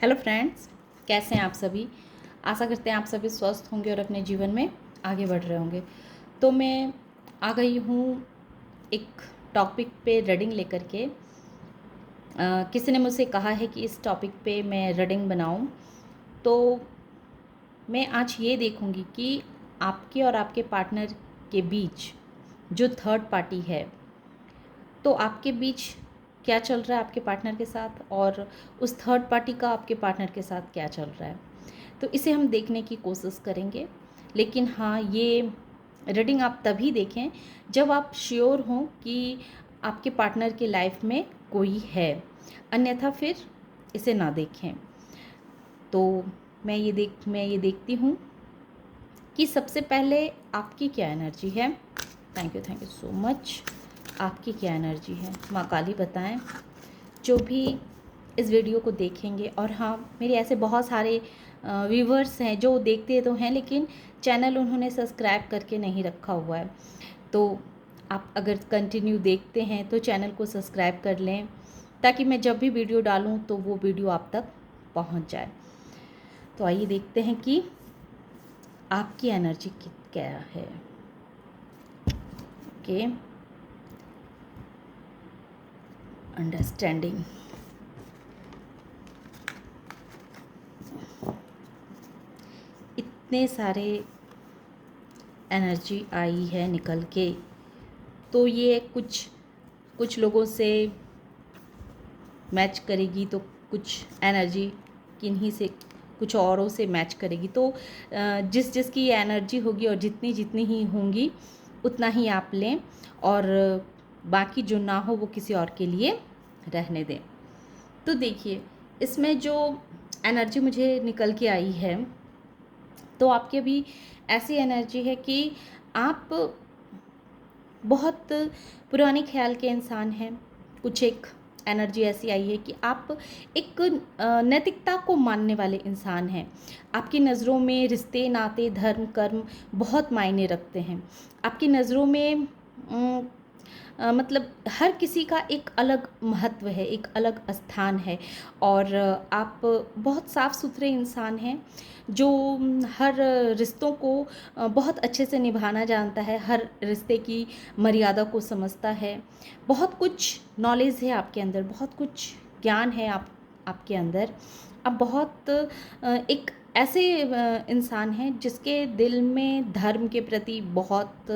Hello friends, कैसे हैं आप सभी। आशा करते हैं आप सभी स्वस्थ होंगे और अपने जीवन में आगे बढ़ रहे होंगे। तो मैं आ गई हूँ एक टॉपिक पे रीडिंग लेकर के। किसी ने मुझसे कहा है कि इस टॉपिक पे मैं रीडिंग बनाऊँ, तो मैं आज ये देखूँगी कि आपके और आपके पार्टनर के बीच जो थर्ड पार्टी है, तो आपके बीच क्या चल रहा है आपके पार्टनर के साथ, और उस थर्ड पार्टी का आपके पार्टनर के साथ क्या चल रहा है। तो इसे हम देखने की कोशिश करेंगे। लेकिन हाँ, ये रीडिंग आप तभी देखें जब आप श्योर हों कि आपके पार्टनर की लाइफ में कोई है, अन्यथा फिर इसे ना देखें। तो मैं ये देखती हूँ कि सबसे पहले आपकी क्या एनर्जी है। Thank you so much. आपकी क्या एनर्जी है, माँ काली बताएं। जो भी इस वीडियो को देखेंगे, और हाँ, मेरे ऐसे बहुत सारे व्यूवर्स हैं जो देखते तो हैं लेकिन चैनल उन्होंने सब्सक्राइब करके नहीं रखा हुआ है। तो आप अगर कंटिन्यू देखते हैं तो चैनल को सब्सक्राइब कर लें, ताकि मैं जब भी वीडियो डालूं तो वो वीडियो आप तक पहुंच जाए। तो आइए देखते हैं कि आपकी एनर्जी क्या है। Okay, understanding. इतने सारे एनर्जी आई है निकल के, तो ये कुछ लोगों से मैच करेगी, तो कुछ एनर्जी किन्हीं से कुछ औरों से मैच करेगी। तो जिस जिसकी ये एनर्जी होगी और जितनी जितनी ही होंगी उतना ही आप लें, और बाकी जो ना हो वो किसी और के लिए रहने दें। तो देखिए, इसमें जो एनर्जी मुझे निकल के आई है, तो आपके भी ऐसी एनर्जी है कि आप बहुत पुराने ख्याल के इंसान हैं। कुछ एक एनर्जी ऐसी आई है कि आप एक नैतिकता को मानने वाले इंसान हैं। आपकी नज़रों में रिश्ते, नाते, धर्म, कर्म बहुत मायने रखते हैं। आपकी नज़रों में मतलब हर किसी का एक अलग महत्व है, एक अलग स्थान है। और आप बहुत साफ़ सुथरे इंसान हैं जो हर रिश्तों को बहुत अच्छे से निभाना जानता है, हर रिश्ते की मर्यादा को समझता है। बहुत कुछ नॉलेज है आपके अंदर, बहुत कुछ ज्ञान है आपके अंदर। आप बहुत एक ऐसे इंसान हैं जिसके दिल में धर्म के प्रति बहुत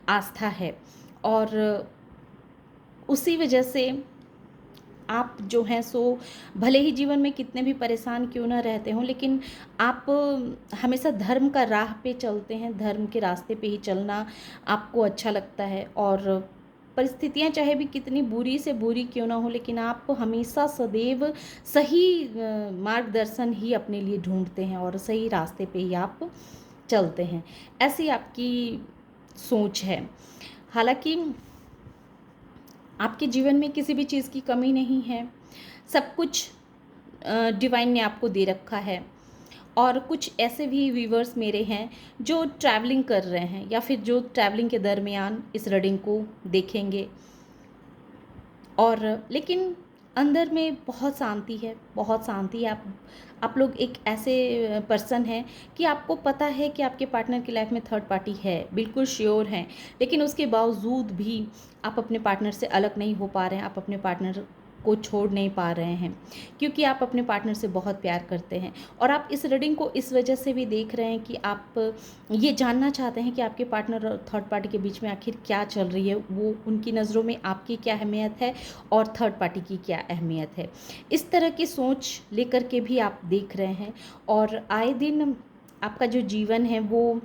आस्था है, और उसी वजह से आप जो हैं सो भले ही जीवन में कितने भी परेशान क्यों ना रहते हों, लेकिन आप हमेशा धर्म का राह पे चलते हैं। धर्म के रास्ते पे ही चलना आपको अच्छा लगता है, और परिस्थितियां चाहे भी कितनी बुरी से बुरी क्यों ना हो, लेकिन आप हमेशा सदैव सही मार्गदर्शन ही अपने लिए ढूंढते हैं और सही रास्ते पे ही आप चलते हैं। ऐसी आपकी सोच है। हालांकि आपके जीवन में किसी भी चीज़ की कमी नहीं है, सब कुछ डिवाइन ने आपको दे रखा है। और कुछ ऐसे भी व्यूवर्स मेरे हैं जो ट्रैवलिंग कर रहे हैं, या फिर जो ट्रैवलिंग के दरमियान इस रीडिंग को देखेंगे, और लेकिन अंदर में बहुत शांति है, बहुत शांति है। आप लोग एक ऐसे पर्सन हैं कि आपको पता है कि आपके पार्टनर की लाइफ में थर्ड पार्टी है, बिल्कुल श्योर हैं। लेकिन उसके बावजूद भी आप अपने पार्टनर से अलग नहीं हो पा रहे हैं, आप अपने पार्टनर को छोड़ नहीं पा रहे हैं, क्योंकि आप अपने पार्टनर से बहुत प्यार करते हैं। और आप इस रीडिंग को इस वजह से भी देख रहे हैं कि आप ये जानना चाहते हैं कि आपके पार्टनर और थर्ड पार्टी के बीच में आखिर क्या चल रही है, वो उनकी नज़रों में आपकी क्या अहमियत है और थर्ड पार्टी की क्या अहमियत है। इस तरह की सोच लेकर के भी आप देख रहे हैं। और आए दिन आपका जो जीवन है वो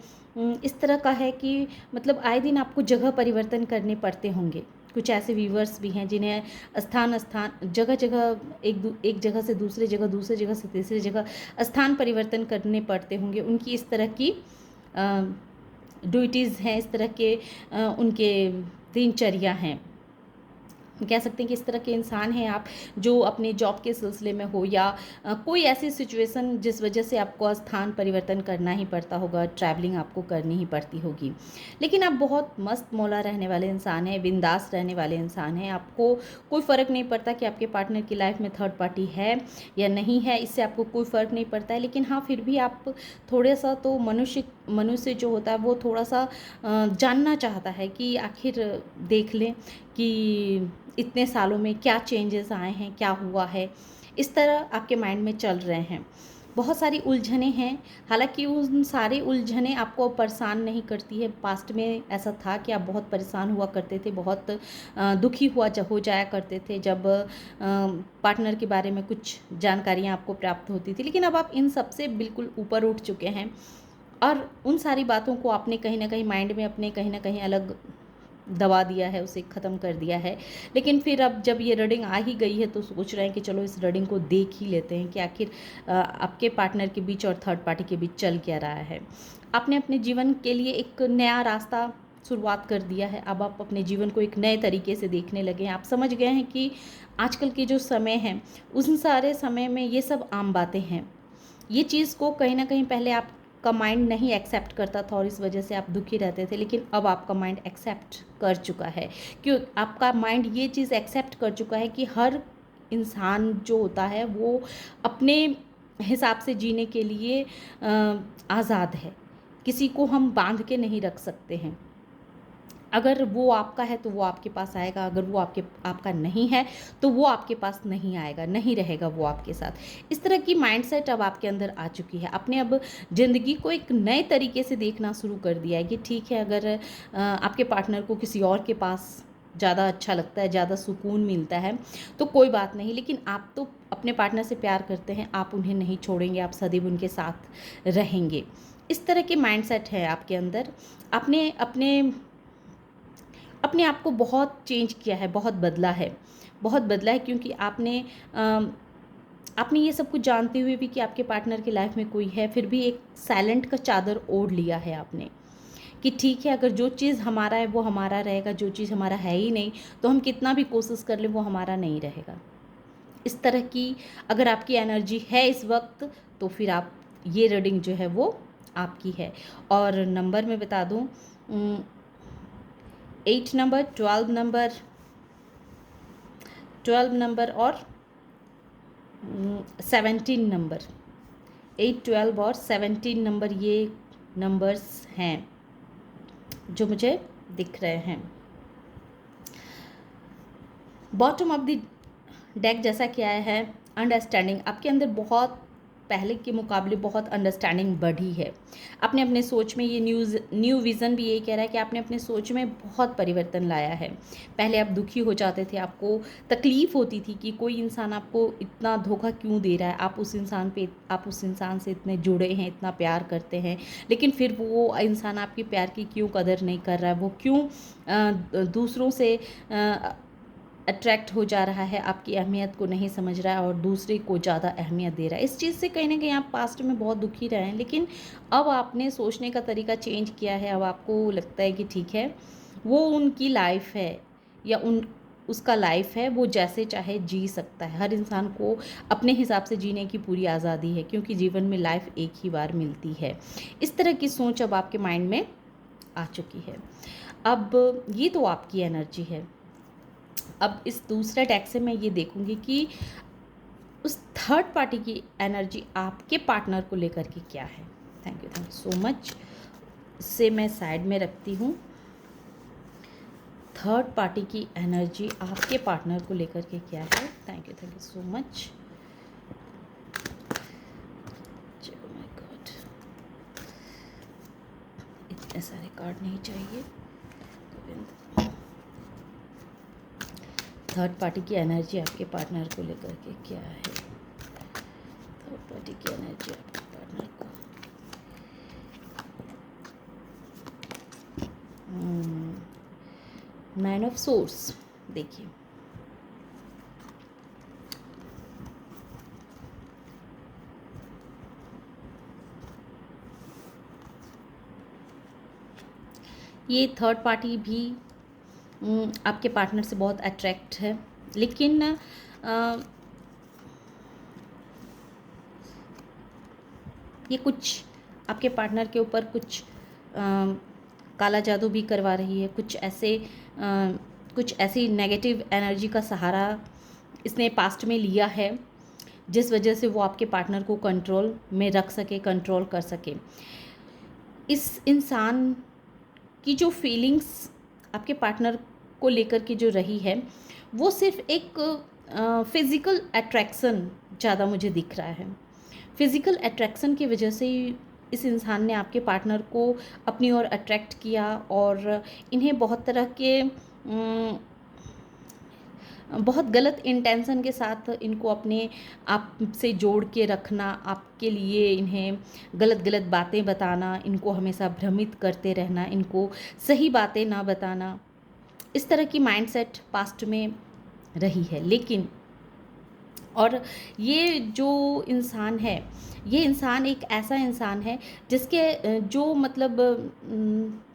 इस तरह का है कि मतलब आए दिन आपको जगह परिवर्तन करने पड़ते होंगे। कुछ ऐसे व्यूवर्स भी हैं जिन्हें स्थान जगह जगह एक जगह से दूसरे जगह, दूसरे जगह से तीसरी जगह स्थान परिवर्तन करने पड़ते होंगे। उनकी इस तरह की ड्यूटीज़ हैं, इस तरह के उनके दिनचर्या हैं। कह सकते हैं कि इस तरह के इंसान हैं आप जो अपने जॉब के सिलसिले में हो या कोई ऐसी सिचुएशन जिस वजह से आपको स्थान परिवर्तन करना ही पड़ता होगा, ट्रैवलिंग आपको करनी ही पड़ती होगी। लेकिन आप बहुत मस्त मौला रहने वाले इंसान हैं, बिंदास रहने वाले इंसान हैं। आपको कोई फ़र्क नहीं पड़ता कि आपके पार्टनर की लाइफ में थर्ड पार्टी है या नहीं है, इससे आपको कोई फ़र्क नहीं पड़ता है। लेकिन हाँ, फिर भी आप थोड़ा सा तो मनुष्य जो होता है वो थोड़ा सा जानना चाहता है कि आखिर देख लें कि इतने सालों में क्या चेंजेस आए हैं, क्या हुआ है। इस तरह आपके माइंड में चल रहे हैं। बहुत सारी उलझनें हैं, हालांकि उन सारी उलझनें आपको परेशान नहीं करती है। पास्ट में ऐसा था कि आप बहुत परेशान हुआ करते थे, बहुत दुखी हो जाया करते थे जब पार्टनर के बारे में कुछ जानकारियाँ आपको प्राप्त होती थी। लेकिन अब आप इन सब से बिल्कुल ऊपर उठ चुके हैं और उन सारी बातों को आपने कहीं ना कहीं माइंड में अपने कहीं ना कहीं अलग दबा दिया है, उसे ख़त्म कर दिया है। लेकिन फिर अब जब ये रीडिंग आ ही गई है तो सोच रहे हैं कि चलो इस रीडिंग को देख ही लेते हैं कि आखिर आपके पार्टनर के बीच और थर्ड पार्टी के बीच चल क्या रहा है। आपने अपने जीवन के लिए एक नया रास्ता शुरुआत कर दिया है। अब आप अपने जीवन को एक नए तरीके से देखने लगे हैं। आप समझ गए हैं कि आजकल के जो समय हैं उन सारे समय में ये सब आम बातें हैं। ये चीज़ को कहीं ना कहीं पहले आपका माइंड नहीं एक्सेप्ट करता था और इस वजह से आप दुखी रहते थे, लेकिन अब आपका माइंड एक्सेप्ट कर चुका है। क्यों? आपका माइंड ये चीज़ एक्सेप्ट कर चुका है कि हर इंसान जो होता है वो अपने हिसाब से जीने के लिए आज़ाद है। किसी को हम बांध के नहीं रख सकते हैं। अगर वो आपका है तो वो आपके पास आएगा, अगर वो आपका नहीं है तो वो आपके पास नहीं आएगा, नहीं रहेगा वो आपके साथ। इस तरह की माइंडसेट अब आपके अंदर आ चुकी है। आपने अब ज़िंदगी को एक नए तरीके से देखना शुरू कर दिया है कि ठीक है, अगर आपके पार्टनर को किसी और के पास ज़्यादा अच्छा लगता है, ज़्यादा सुकून मिलता है तो कोई बात नहीं, लेकिन आप तो अपने पार्टनर से प्यार करते हैं, आप उन्हें नहीं छोड़ेंगे, आप सदैव उनके साथ रहेंगे। इस तरह के माइंडसेट है आपके अंदर। आपने अपने अपने आप को बहुत चेंज किया है, बहुत बदला है, बहुत बदला है, क्योंकि आपने ये सब कुछ जानते हुए भी कि आपके पार्टनर की लाइफ में कोई है, फिर भी एक साइलेंट का चादर ओढ़ लिया है आपने कि ठीक है, अगर जो चीज़ हमारा है वो हमारा रहेगा, जो चीज़ हमारा है ही नहीं तो हम कितना भी कोशिश कर लें वो हमारा नहीं रहेगा। इस तरह की अगर आपकी एनर्जी है इस वक्त तो फिर आप ये रीडिंग जो है वो आपकी है। और नंबर मैं बता दूँ, 8 नंबर, 12 नंबर और 17 नंबर, 8, 12 और 17 नंबर, ये नंबर्स हैं जो मुझे दिख रहे हैं। बॉटम ऑफ द डेक जैसा क्या है, अंडरस्टैंडिंग। आपके अंदर बहुत पहले के मुकाबले बहुत अंडरस्टैंडिंग बढ़ी है। आपने अपने सोच में ये न्यू विज़न भी यही कह रहा है कि आपने अपने सोच में बहुत परिवर्तन लाया है। पहले आप दुखी हो जाते थे, आपको तकलीफ़ होती थी कि कोई इंसान आपको इतना धोखा क्यों दे रहा है, आप उस इंसान से इतने जुड़े हैं, इतना प्यार करते हैं, लेकिन फिर वो इंसान आपके प्यार की क्यों कदर नहीं कर रहा है, वो क्यों दूसरों से अट्रैक्ट हो जा रहा है, आपकी अहमियत को नहीं समझ रहा है और दूसरे को ज़्यादा अहमियत दे रहा है। इस चीज़ से कहीं ना कहीं आप पास्ट में बहुत दुखी रहे हैं, लेकिन अब आपने सोचने का तरीका चेंज किया है। अब आपको लगता है कि ठीक है, वो उनकी लाइफ है या उसका लाइफ है, वो जैसे चाहे जी सकता है। हर इंसान को अपने हिसाब से जीने की पूरी आज़ादी है, क्योंकि जीवन में लाइफ एक ही बार मिलती है। इस तरह की सोच अब आपके माइंड में आ चुकी है। अब ये तो आपकी एनर्जी है। अब इस दूसरे डेक से मैं ये देखूंगी कि उस थर्ड पार्टी की एनर्जी आपके पार्टनर को लेकर के क्या है। Thank you so much. से मैं साइड में रखती हूँ। थर्ड पार्टी की एनर्जी आपके पार्टनर को लेकर के क्या है। Thank you so much. My God, इतने सारे कार्ड नहीं चाहिए। थर्ड पार्टी की एनर्जी आपके पार्टनर को लेकर के क्या है। थर्ड पार्टी की एनर्जी आपके पार्टनर को, मैन ऑफ सोर्स। देखिए, ये थर्ड पार्टी भी आपके पार्टनर से बहुत अट्रैक्ट है, लेकिन ये कुछ आपके पार्टनर के ऊपर कुछ काला जादू भी करवा रही है। कुछ ऐसी नेगेटिव एनर्जी का सहारा इसने पास्ट में लिया है, जिस वजह से वो आपके पार्टनर को कंट्रोल में रख सके, कंट्रोल कर सके। इस इंसान की जो फीलिंग्स आपके पार्टनर को लेकर के जो रही है, वो सिर्फ एक फिज़िकल अट्रैक्शन ज़्यादा मुझे दिख रहा है। फिज़िकल अट्रैक्शन की वजह से इस इंसान ने आपके पार्टनर को अपनी ओर अट्रैक्ट किया और इन्हें बहुत तरह के बहुत गलत इंटेंशन के साथ इनको अपने आप से जोड़ के रखना, आपके लिए इन्हें गलत गलत बातें बताना, इनको हमेशा भ्रमित करते रहना, इनको सही बातें ना बताना, इस तरह की माइंडसेट पास्ट में रही है। लेकिन और ये जो इंसान है, ये इंसान एक ऐसा इंसान है जिसके जो मतलब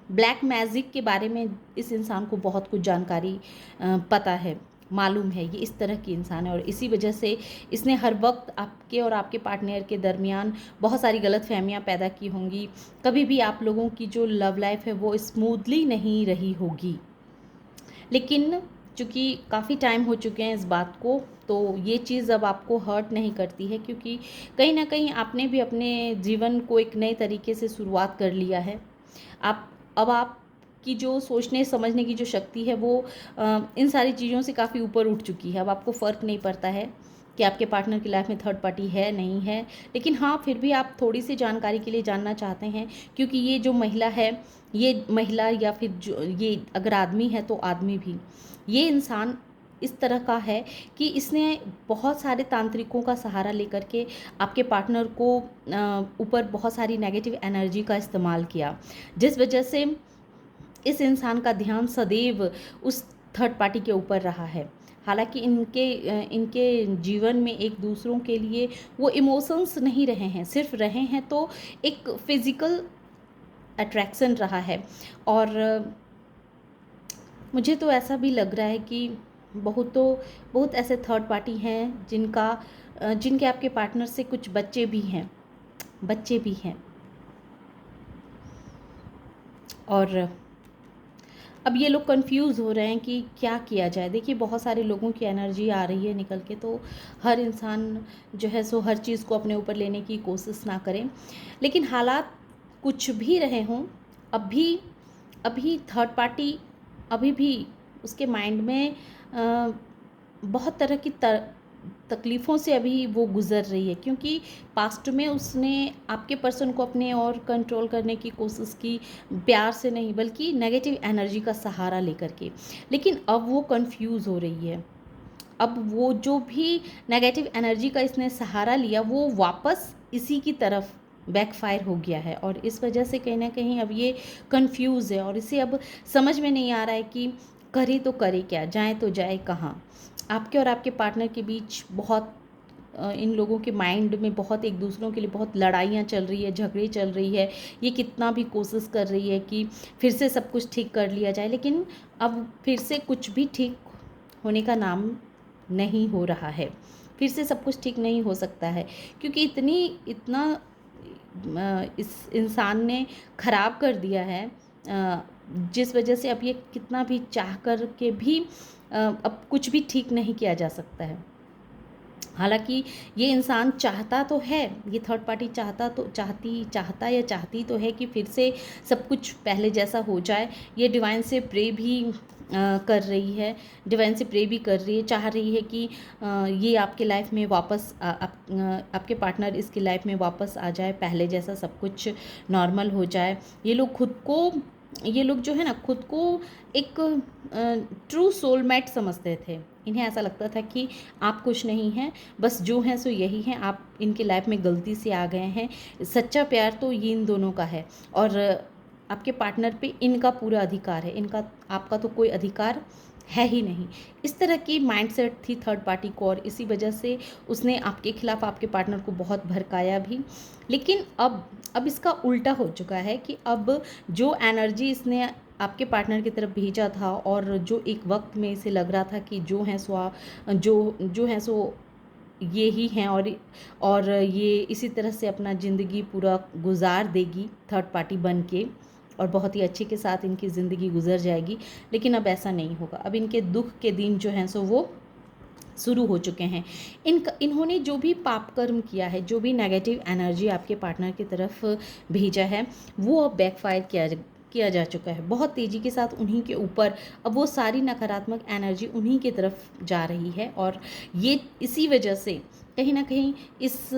ब्लैक मैजिक के बारे में इस इंसान को बहुत कुछ जानकारी पता है, मालूम है। ये इस तरह की इंसान है और इसी वजह से इसने हर वक्त आपके और आपके पार्टनर के दरमियान बहुत सारी गलतफहमियां पैदा की होंगी। कभी भी आप लोगों की जो लव लाइफ है वो स्मूथली नहीं रही होगी। लेकिन चूँकि काफ़ी टाइम हो चुके हैं इस बात को, तो ये चीज़ अब आपको हर्ट नहीं करती है, क्योंकि कहीं ना कहीं आपने भी अपने जीवन को एक नए तरीके से शुरुआत कर लिया है। अब आपकी जो सोचने समझने की जो शक्ति है वो इन सारी चीज़ों से काफ़ी ऊपर उठ चुकी है। अब आपको फ़र्क नहीं पड़ता है कि आपके पार्टनर की लाइफ में थर्ड पार्टी है नहीं है। लेकिन हाँ, फिर भी आप थोड़ी सी जानकारी के लिए जानना चाहते हैं, क्योंकि ये जो महिला है, ये महिला या फिर जो ये अगर आदमी है तो आदमी भी, ये इंसान इस तरह का है कि इसने बहुत सारे तांत्रिकों का सहारा लेकर के आपके पार्टनर को ऊपर बहुत सारी नेगेटिव एनर्जी का इस्तेमाल किया, जिस वजह से इस इंसान का ध्यान सदैव उस थर्ड पार्टी के ऊपर रहा है। हालांकि इनके जीवन में एक दूसरों के लिए वो इमोशंस नहीं रहे हैं, सिर्फ रहे हैं तो एक फिज़िकल अट्रैक्शन रहा है। और मुझे तो ऐसा भी लग रहा है कि बहुत ऐसे थर्ड पार्टी हैं जिनके आपके पार्टनर से कुछ बच्चे भी हैं। और अब ये लोग कंफ्यूज हो रहे हैं कि क्या किया जाए। देखिए, बहुत सारे लोगों की एनर्जी आ रही है निकल के, तो हर इंसान जो है सो हर चीज़ को अपने ऊपर लेने की कोशिश ना करें। लेकिन हालात कुछ भी रहे हों, अभी थर्ड पार्टी अभी भी उसके माइंड में बहुत तरह की तकलीफ़ों से अभी वो गुज़र रही है, क्योंकि पास्ट में उसने आपके पर्सन को अपने और कंट्रोल करने की कोशिश की, प्यार से नहीं बल्कि नेगेटिव एनर्जी का सहारा लेकर के। लेकिन अब वो कंफ्यूज हो रही है। अब वो जो भी नेगेटिव एनर्जी का इसने सहारा लिया वो वापस इसी की तरफ बैकफायर हो गया है, और इस वजह से कहीं ना कहीं अब ये कंफ्यूज है और इसे अब समझ में नहीं आ रहा है कि करे तो करे क्या, जाए तो जाए कहाँ। आपके और आपके पार्टनर के बीच बहुत इन लोगों के माइंड में बहुत एक दूसरों के लिए बहुत लड़ाइयाँ चल रही है, झगड़े चल रही है। ये कितना भी कोशिश कर रही है कि फिर से सब कुछ ठीक कर लिया जाए, लेकिन अब फिर से कुछ भी ठीक होने का नाम नहीं हो रहा है। फिर से सब कुछ ठीक नहीं हो सकता है, क्योंकि इतना इस इंसान ने ख़राब कर दिया है, जिस वजह से अब ये कितना भी चाह कर के भी अब कुछ भी ठीक नहीं किया जा सकता है। हालांकि ये इंसान चाहता तो है, ये थर्ड पार्टी चाहती तो है कि फिर से सब कुछ पहले जैसा हो जाए। ये डिवाइन से प्रे भी कर रही है, डिवाइन से प्रे भी कर रही है, चाह रही है कि ये आपके लाइफ में वापस आपके पार्टनर इसकी लाइफ में वापस आ जाए, पहले जैसा सब कुछ नॉर्मल हो जाए। ये लोग जो है ना, खुद को एक ट्रू सोलमेट समझते थे। इन्हें ऐसा लगता था कि आप कुछ नहीं हैं, बस जो हैं सो यही हैं, आप इनके लाइफ में गलती से आ गए हैं। सच्चा प्यार तो ये इन दोनों का है और आपके पार्टनर पे इनका पूरा अधिकार है, आपका तो कोई अधिकार है ही नहीं। इस तरह की माइंडसेट थी थर्ड पार्टी को, और इसी वजह से उसने आपके खिलाफ आपके पार्टनर को बहुत भड़काया भी। लेकिन अब इसका उल्टा हो चुका है कि अब जो एनर्जी इसने आपके पार्टनर की तरफ भेजा था और जो एक वक्त में इसे लग रहा था कि जो हैं सो जो हैं सो ये ही हैं और ये इसी तरह से अपना ज़िंदगी पूरा गुजार देगी थर्ड पार्टी बन के और बहुत ही अच्छे के साथ इनकी ज़िंदगी गुजर जाएगी। लेकिन अब ऐसा नहीं होगा। अब इनके दुख के दिन जो हैं सो वो शुरू हो चुके हैं। इन्होंने जो भी पाप कर्म किया है, जो भी नेगेटिव एनर्जी आपके पार्टनर की तरफ भेजा है, वो अब बैकफायर किया जा चुका है बहुत तेज़ी के साथ उन्हीं के ऊपर। अब वो सारी नकारात्मक एनर्जी उन्हीं की तरफ जा रही है और ये इसी वजह से कहीं ना कहीं इस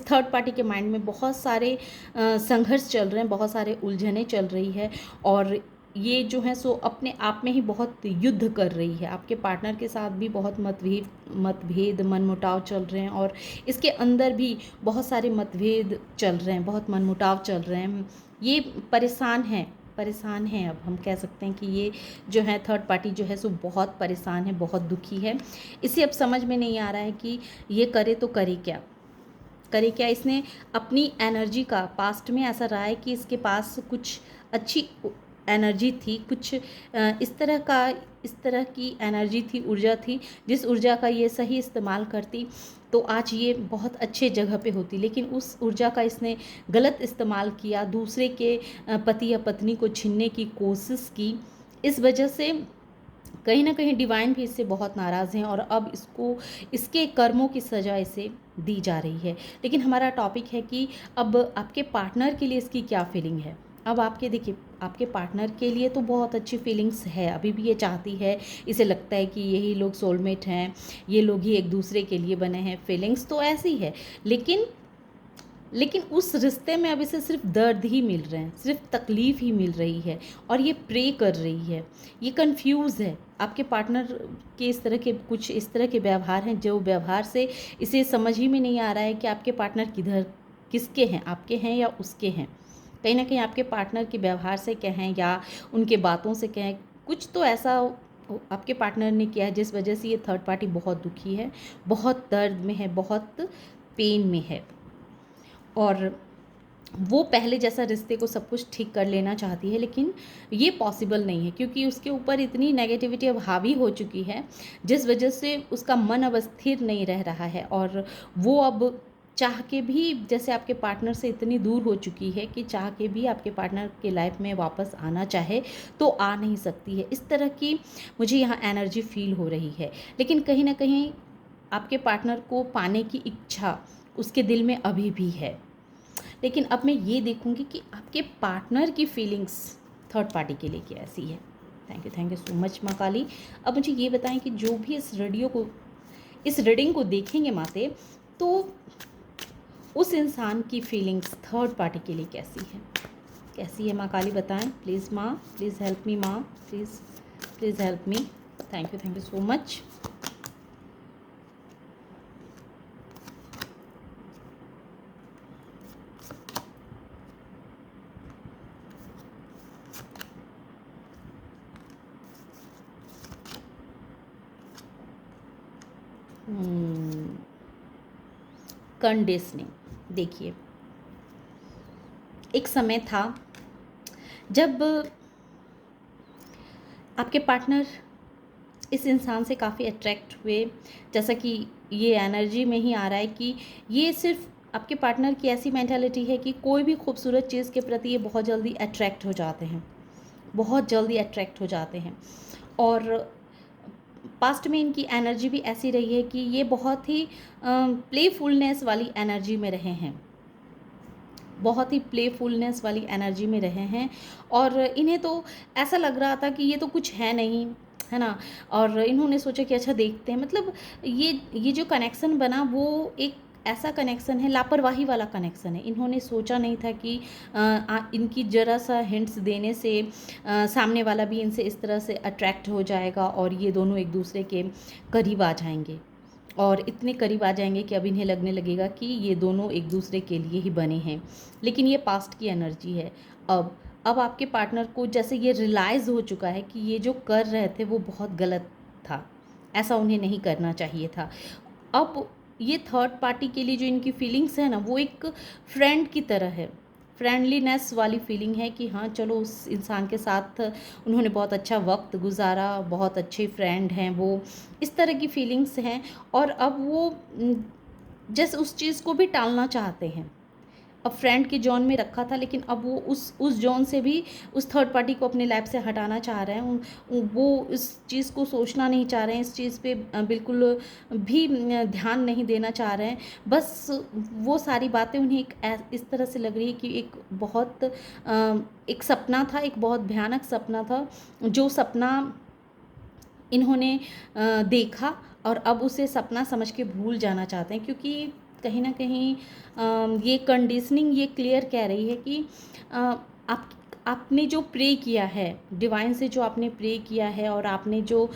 थर्ड पार्टी के माइंड में बहुत सारे संघर्ष चल रहे हैं, बहुत सारे उलझनें चल रही है और ये जो है सो अपने आप में ही बहुत युद्ध कर रही है। आपके पार्टनर के साथ भी बहुत मतभेद मनमुटाव चल रहे हैं और इसके अंदर भी बहुत सारे मतभेद चल रहे हैं, बहुत मनमुटाव चल रहे हैं। ये परेशान हैं। अब हम कह सकते हैं कि ये जो है थर्ड पार्टी जो है सो बहुत परेशान है, बहुत दुखी है। इसे अब समझ में नहीं आ रहा है कि ये करे तो करे क्या। इसने अपनी एनर्जी का पास्ट में ऐसा रहा है कि इसके पास कुछ अच्छी एनर्जी थी, कुछ इस तरह की एनर्जी थी, ऊर्जा थी, जिस ऊर्जा का ये सही इस्तेमाल करती तो आज ये बहुत अच्छे जगह पे होती। लेकिन उस ऊर्जा का इसने गलत इस्तेमाल किया, दूसरे के पति या पत्नी को छीनने की कोशिश की। इस वजह से कहीं ना कहीं डिवाइन भी इससे बहुत नाराज़ हैं और अब इसके कर्मों की सज़ा इसे दी जा रही है। लेकिन हमारा टॉपिक है कि अब आपके पार्टनर के लिए इसकी क्या फीलिंग है। अब देखिए आपके पार्टनर के लिए तो बहुत अच्छी फीलिंग्स है, अभी भी ये चाहती है, इसे लगता है कि यही लोग सोलमेट हैं, ये लोग ही एक दूसरे के लिए बने हैं। फीलिंग्स तो ऐसी है, लेकिन उस रिश्ते में अब इसे सिर्फ दर्द ही मिल रहे हैं, सिर्फ तकलीफ़ ही मिल रही है और ये प्रे कर रही है, ये कंफ्यूज है। आपके पार्टनर के कुछ इस तरह के व्यवहार हैं जो व्यवहार से इसे समझ ही में नहीं आ रहा है कि आपके पार्टनर किसके हैं, आपके हैं या उसके हैं। कहीं ना कहीं आपके पार्टनर के व्यवहार से कहें या उनके बातों से कहें, कुछ तो ऐसा आपके पार्टनर ने किया है जिस वजह से ये थर्ड पार्टी बहुत दुखी है, बहुत दर्द में है, बहुत पेन में है और वो पहले जैसा रिश्ते को सब कुछ ठीक कर लेना चाहती है। लेकिन ये पॉसिबल नहीं है क्योंकि उसके ऊपर इतनी नेगेटिविटी अब हावी हो चुकी है जिस वजह से उसका मन अब स्थिर नहीं रह रहा है और वो अब चाह के भी, जैसे आपके पार्टनर से इतनी दूर हो चुकी है कि चाह के भी आपके पार्टनर के लाइफ में वापस आना चाहे तो आ नहीं सकती है। इस तरह की मुझे यहाँ एनर्जी फील हो रही है। लेकिन कहीं ना कहीं आपके पार्टनर को पाने की इच्छा उसके दिल में अभी भी है। लेकिन अब मैं ये देखूंगी कि आपके पार्टनर की फीलिंग्स थर्ड पार्टी के लिए कैसी है। थैंक यू सो मच माँ काली। अब मुझे ये बताएं कि जो भी इस रीडिंग को देखेंगे माते, तो उस इंसान की फीलिंग्स थर्ड पार्टी के लिए कैसी है माँ काली बताएं प्लीज़। माँ प्लीज़ हेल्प मी, माँ please help me. Thank you so much. Conditioning. देखिए एक समय था जब आपके पार्टनर इस इंसान से काफ़ी अट्रैक्ट हुए, जैसा कि ये एनर्जी में ही आ रहा है कि ये सिर्फ आपके पार्टनर की ऐसी मेंटालिटी है कि कोई भी खूबसूरत चीज़ के प्रति ये बहुत जल्दी अट्रैक्ट हो जाते हैं और पास्ट में इनकी एनर्जी भी ऐसी रही है कि ये बहुत ही प्लेफुलनेस वाली एनर्जी में रहे हैं, और इन्हें तो ऐसा लग रहा था कि ये तो कुछ है नहीं, है ना। और इन्होंने सोचा कि अच्छा देखते हैं, मतलब ये जो कनेक्शन बना वो एक ऐसा कनेक्शन है, लापरवाही वाला कनेक्शन है। इन्होंने सोचा नहीं था कि इनकी ज़रा सा हिंट्स देने से सामने वाला भी इनसे इस तरह से अट्रैक्ट हो जाएगा और ये दोनों एक दूसरे के करीब आ जाएंगे और इतने करीब आ जाएंगे कि अब इन्हें लगने लगेगा कि ये दोनों एक दूसरे के लिए ही बने हैं। लेकिन ये पास्ट की एनर्जी है। अब आपके पार्टनर को जैसे ये रियलाइज़ हो चुका है कि ये जो कर रहे थे वो बहुत गलत था, ऐसा उन्हें नहीं करना चाहिए था। अब ये थर्ड पार्टी के लिए जो इनकी फीलिंग्स है ना, वो एक फ्रेंड की तरह है, फ्रेंडलीनेस वाली फीलिंग है कि हाँ चलो उस इंसान के साथ उन्होंने बहुत अच्छा वक्त गुजारा, बहुत अच्छे फ्रेंड हैं वो, इस तरह की फीलिंग्स हैं। और अब वो जैसे उस चीज़ को भी टालना चाहते हैं। अब फ्रेंड के जोन में रखा था, लेकिन अब वो उस जोन से भी उस थर्ड पार्टी को अपनी लाइफ से हटाना चाह रहे हैं। वो इस चीज़ को सोचना नहीं चाह रहे हैं, इस चीज़ पे बिल्कुल भी ध्यान नहीं देना चाह रहे हैं। बस वो सारी बातें उन्हें इस तरह से लग रही है कि एक बहुत एक सपना था, एक बहुत भयानक सपना था, जो सपना इन्होंने देखा और अब उसे सपना समझ के भूल जाना चाहते हैं। क्योंकि कहीं ना कहीं ये कंडीशनिंग ये क्लियर कह रही है कि आप आपने जो प्रे किया है डिवाइन से, जो आपने प्रे किया है और आपने जो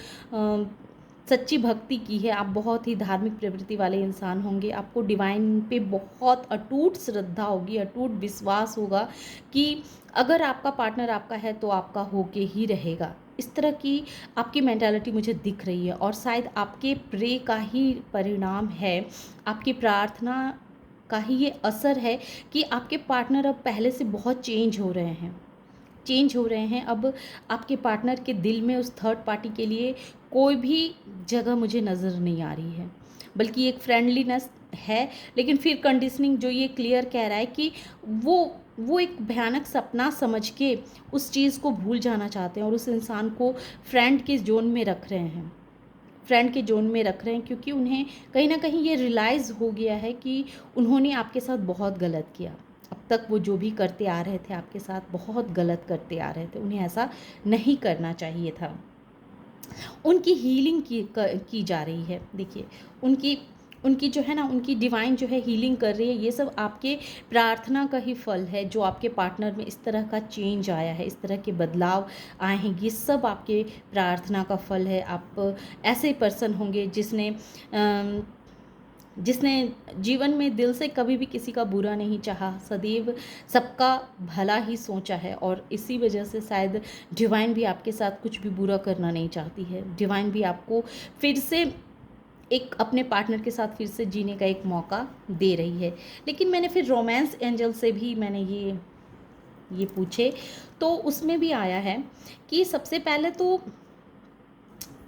सच्ची भक्ति की है, आप बहुत ही धार्मिक प्रवृत्ति वाले इंसान होंगे। आपको डिवाइन पे बहुत अटूट श्रद्धा होगी, अटूट विश्वास होगा कि अगर आपका पार्टनर आपका है तो आपका होके ही रहेगा। इस तरह की आपकी मेंटालिटी मुझे दिख रही है और शायद आपके प्रे का ही परिणाम है, आपकी प्रार्थना का ही ये असर है कि आपके पार्टनर अब पहले से बहुत चेंज हो रहे हैं, अब आपके पार्टनर के दिल में उस थर्ड पार्टी के लिए कोई भी जगह मुझे नज़र नहीं आ रही है, बल्कि एक फ्रेंडलीनेस है। लेकिन फिर कंडीशनिंग जो ये क्लियर कह रहा है कि वो एक भयानक सपना समझ के उस चीज़ को भूल जाना चाहते हैं और उस इंसान को फ्रेंड के जोन में रख रहे हैं, क्योंकि उन्हें कहीं ना कहीं ये रियलाइज़ हो गया है कि उन्होंने आपके साथ बहुत गलत किया। अब तक वो जो भी करते आ रहे थे आपके साथ बहुत गलत करते आ रहे थे, उन्हें ऐसा नहीं करना चाहिए था। उनकी हीलिंग की जा रही है। देखिए उनकी जो है ना, उनकी डिवाइन जो है हीलिंग कर रही है। ये सब आपके प्रार्थना का ही फल है, जो आपके पार्टनर में इस तरह का चेंज आया है, इस तरह के बदलाव आए हैं, ये सब आपके प्रार्थना का फल है। आप ऐसे पर्सन होंगे जिसने जीवन में दिल से कभी भी किसी का बुरा नहीं चाहा, सदैव सबका भला ही सोचा है। और इसी वजह से शायद डिवाइन भी आपके साथ कुछ भी बुरा करना नहीं चाहती है। डिवाइन भी आपको फिर से एक अपने पार्टनर के साथ फिर से जीने का एक मौका दे रही है। लेकिन मैंने फिर रोमांस एंजल से भी मैंने ये पूछे, तो उसमें भी आया है कि सबसे पहले तो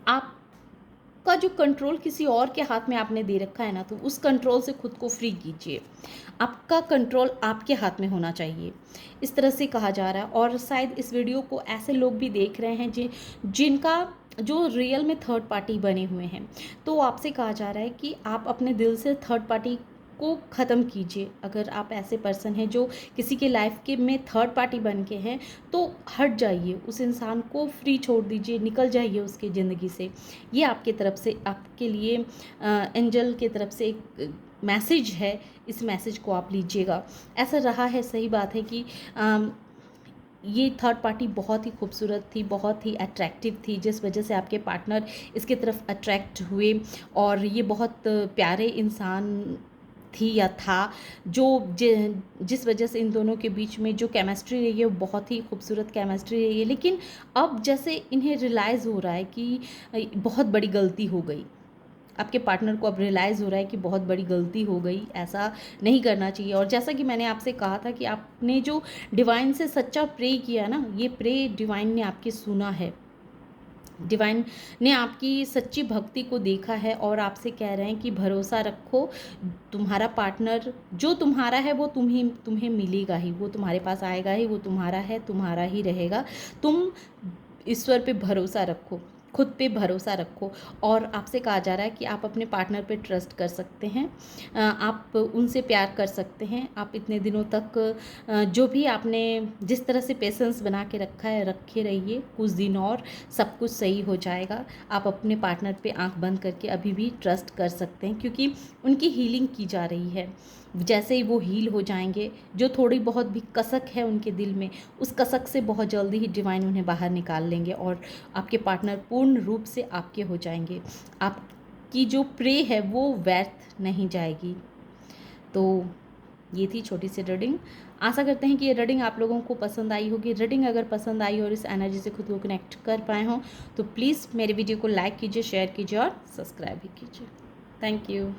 आपका जो कंट्रोल किसी और के हाथ में आपने दे रखा है ना, तो उस कंट्रोल से खुद को फ्री कीजिए। आपका कंट्रोल आपके हाथ में होना चाहिए, इस तरह से कहा जा रहा है। और शायद इस वीडियो को ऐसे लोग भी देख रहे हैं जिनका जो रियल में थर्ड पार्टी बने हुए हैं, तो आपसे कहा जा रहा है कि आप अपने दिल से थर्ड पार्टी को ख़त्म कीजिए। अगर आप ऐसे पर्सन हैं जो किसी के लाइफ के में थर्ड पार्टी बन के हैं, तो हट जाइए, उस इंसान को फ्री छोड़ दीजिए, निकल जाइए उसकी ज़िंदगी से। ये आपके तरफ से, आपके लिए एंजल के तरफ से एक मैसेज है। इस मैसेज को आप लीजिएगा। ऐसा रहा है, सही बात है कि ये थर्ड पार्टी बहुत ही खूबसूरत थी, बहुत ही अट्रैक्टिव थी, जिस वजह से आपके पार्टनर इसके तरफ अट्रैक्ट हुए। और ये बहुत प्यारे इंसान थी या था, जिस वजह से इन दोनों के बीच में जो केमिस्ट्री रही है वो बहुत ही खूबसूरत केमिस्ट्री रही है। लेकिन अब जैसे इन्हें रियलाइज़ हो रहा है कि बहुत बड़ी गलती हो गई, आपके पार्टनर को अब रियलाइज़ हो रहा है कि बहुत बड़ी गलती हो गई, ऐसा नहीं करना चाहिए। और जैसा कि मैंने आपसे कहा था कि आपने जो डिवाइन से सच्चा प्रे किया ना, ये प्रे डिवाइन ने आपकी सुना है, डिवाइन ने आपकी सच्ची भक्ति को देखा है और आपसे कह रहे हैं कि भरोसा रखो, तुम्हारा पार्टनर जो तुम्हारा है वो तुम्हें मिलेगा ही, वो तुम्हारे पास आएगा ही, वो तुम्हारा है, तुम्हारा ही रहेगा। तुम ईश्वर पे भरोसा रखो, खुद पे भरोसा रखो। और आपसे कहा जा रहा है कि आप अपने पार्टनर पे ट्रस्ट कर सकते हैं, आप उनसे प्यार कर सकते हैं। आप इतने दिनों तक जो भी आपने जिस तरह से पेशेंस बना के रखा है, रखे रहिए, कुछ दिन और सब कुछ सही हो जाएगा। आप अपने पार्टनर पे आंख बंद करके अभी भी ट्रस्ट कर सकते हैं, क्योंकि उनकी हीलिंग की जा रही है। जैसे ही वो हील हो जाएंगे, जो थोड़ी बहुत भी कसक है उनके दिल में, उस कसक से बहुत जल्दी ही डिवाइन उन्हें बाहर निकाल लेंगे और आपके पार्टनर पूर्ण रूप से आपके हो जाएंगे। आपकी जो प्रे है वो व्यर्थ नहीं जाएगी। तो ये थी छोटी सी रीडिंग। आशा करते हैं कि ये रीडिंग आप लोगों को पसंद आई होगी। रीडिंग अगर पसंद आई और इस एनर्जी से खुद को कनेक्ट कर पाए हों तो प्लीज़ मेरे वीडियो को लाइक कीजिए, शेयर कीजिए और सब्सक्राइब भी कीजिए। Thank you.